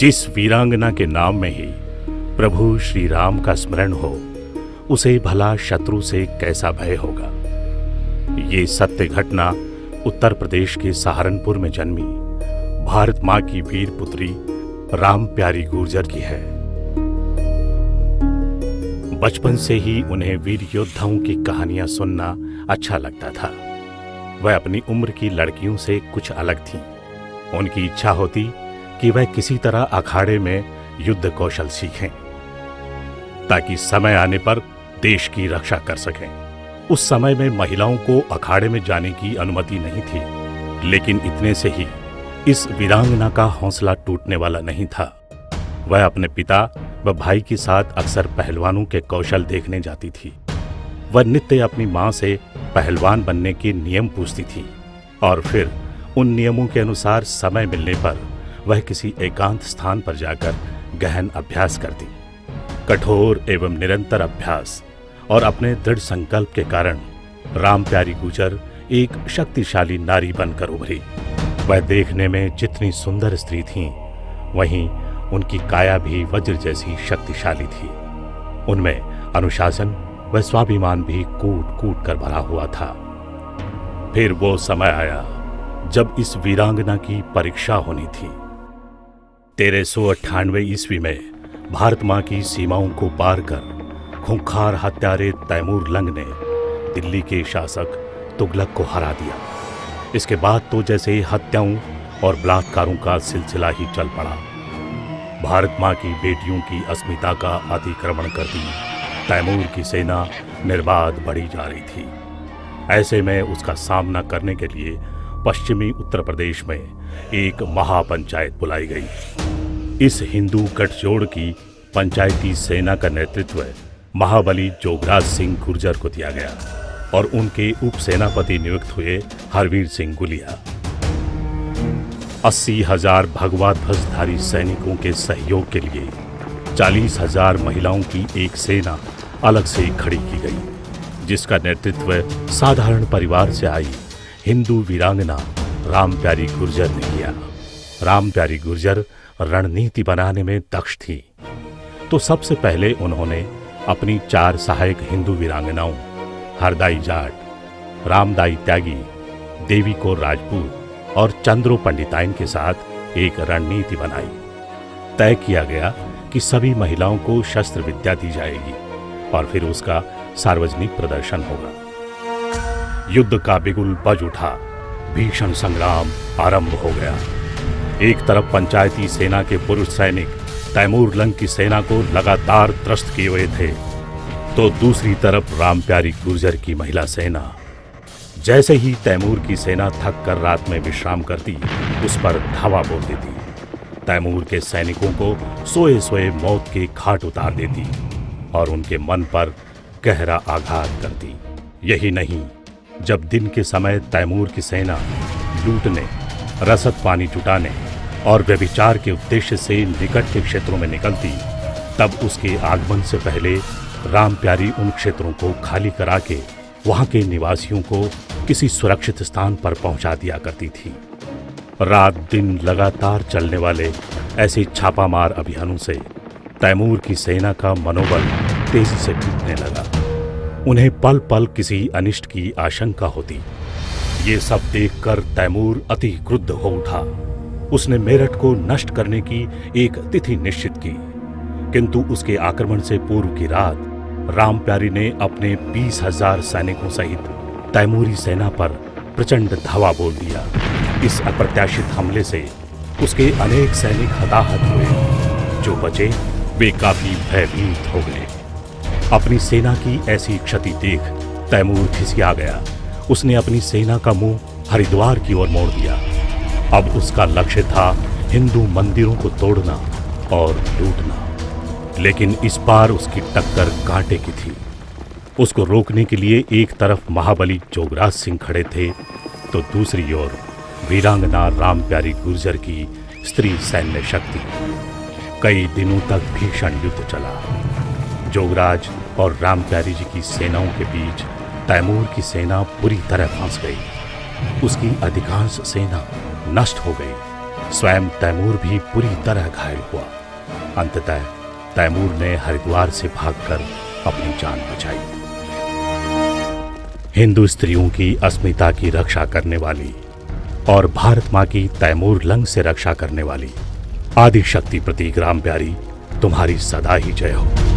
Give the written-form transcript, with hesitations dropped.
जिस वीरांगना के नाम में ही प्रभु श्री राम का स्मरण हो, उसे भला शत्रु से कैसा भय होगा। ये सत्य घटना उत्तर प्रदेश के सहारनपुर में जन्मी भारत माँ की वीर पुत्री राम प्यारी गुर्जर की है। बचपन से ही उन्हें वीर योद्धाओं की कहानियां सुनना अच्छा लगता था। वह अपनी उम्र की लड़कियों से कुछ अलग थीं। उनकी इच्छा होती कि वह किसी तरह अखाड़े में युद्ध कौशल सीखें, ताकि समय आने पर देश की रक्षा कर सकें। उस समय में महिलाओं को अखाड़े में जाने की अनुमति नहीं थी, लेकिन इतने से ही इस वीरांगना का हौसला टूटने वाला नहीं था। वह अपने पिता व भाई के साथ अक्सर पहलवानों के कौशल देखने जाती थी। वह नित्य अपनी मां से पहलवान बनने के नियम पूछती थी और फिर उन नियमों के अनुसार समय मिलने पर वह किसी एकांत स्थान पर जाकर गहन अभ्यास करती। कठोर एवं निरंतर अभ्यास और अपने दृढ़ संकल्प के कारण राम प्यारी गुर्जर एक शक्तिशाली नारी बनकर उभरी। वह देखने में जितनी सुंदर स्त्री थीं, वहीं उनकी काया भी वज्र जैसी शक्तिशाली थी। उनमें अनुशासन व स्वाभिमान भी कूट कूट कर भरा हुआ था। फिर वो समय आया जब इस वीरांगना की परीक्षा होनी थी। 1398 ईस्वी में भारत माँ की सीमाओं को पार कर खूंखार हत्यारे तैमूर लंग ने दिल्ली के शासक तुगलक को हरा दिया। इसके बाद तो जैसे हत्याओं और बलात्कारों का सिलसिला ही चल पड़ा। भारत माँ की बेटियों की अस्मिता का अतिक्रमण कर दी तैमूर की सेना निर्बाध बढ़ी जा रही थी। ऐसे में उसका सामना करने के लिए पश्चिमी उत्तर प्रदेश में एक महापंचायत बुलाई गई। इस हिंदू गठजोड़ की पंचायती सेना का नेतृत्व महाबली जोगराज सिंह गुर्जर को दिया गया और उनके उप सेनापति नियुक्त हुए हरवीर सिंह गुलिया। 80,000 भगवा ध्वजधारी सैनिकों के सहयोग के लिए 40,000 महिलाओं की एक सेना अलग से खड़ी की गई, जिसका नेतृत्व साधारण परिवार से आई हिंदू वीरांगना राम प्यारी गुर्जर ने किया। राम प्यारी गुर्जर रणनीति बनाने में दक्ष थी, तो सबसे पहले उन्होंने अपनी 4 सहायक हिंदू वीरांगनाओं हरदाई जाट, रामदाई त्यागी, देवी को राजपूत और चंद्रो पंडिताइन के साथ एक रणनीति बनाई। तय किया गया कि सभी महिलाओं को शस्त्र विद्या दी जाएगी और फिर उसका सार्वजनिक प्रदर्शन होगा। युद्ध का बिगुल बज उठा। भीषण संग्राम आरंभ हो गया। एक तरफ पंचायती सेना के पुरुष सैनिक तैमूर लंग की सेना को लगातार त्रस्त किए हुए थे, तो दूसरी तरफ राम प्यारी गुर्जर की महिला सेना। जैसे ही तैमूर की सेना थक कर रात में विश्राम करती, उस पर धावा बोल देती। तैमूर के सैनिकों को सोए सोए मौत के घाट उतार देती और उनके मन पर गहरा आघात करती। यही नहीं, जब दिन के समय तैमूर की सेना लूटने, रसद पानी जुटाने और व्यभिचार के उद्देश्य से निकट के क्षेत्रों में निकलती, तब उसके आगमन से पहले राम प्यारी उन क्षेत्रों को खाली करा के वहां के निवासियों को किसी सुरक्षित स्थान पर पहुंचा दिया करती थी। रात दिन लगातार चलने वाले ऐसे छापामार अभियानों से तैमूर की सेना का मनोबल तेजी से टूटने लगा। उन्हें पल पल किसी अनिष्ट की आशंका होती। ये सब देखकर तैमूर अति क्रुद्ध हो उठा। उसने मेरठ को नष्ट करने की एक तिथि निश्चित की, किंतु उसके आक्रमण से पूर्व की रात राम प्यारी ने अपने 20,000 सैनिकों सहित तैमूरी सेना पर प्रचंड धावा बोल दिया। इस अप्रत्याशित हमले से उसके अनेक सैनिक हताहत हुए। जो बचे वे काफी भयभीत हो गए। अपनी सेना की ऐसी क्षति देख तैमूर खिसिया गया। उसने अपनी सेना का मुंह हरिद्वार की ओर मोड़ दिया। अब उसका लक्ष्य था हिंदू मंदिरों को तोड़ना और लूटना, लेकिन इस बार उसकी टक्कर कांटे की थी। उसको रोकने के लिए एक तरफ महाबली जोगराज सिंह खड़े थे, तो दूसरी ओर वीरांगना राम प्यारी गुर्जर की स्त्री सैन्य शक्ति। कई दिनों तक भीषण युद्ध चला। जोगराज और राम प्यारी जी की सेनाओं के बीच तैमूर की सेना बुरी तरह फंस गई। उसकी अधिकांश सेना नष्ट हो गई। स्वयं तैमूर भी बुरी तरह घायल हुआ। अंततः तैमूर ने हरिद्वार से भागकर अपनी जान बचाई। हिंदू स्त्रियों की अस्मिता की रक्षा करने वाली और भारत मां की तैमूर लंग से रक्षा करने वाली आदिशक्ति प्रतीक राम प्यारी, तुम्हारी सदा ही जय हो।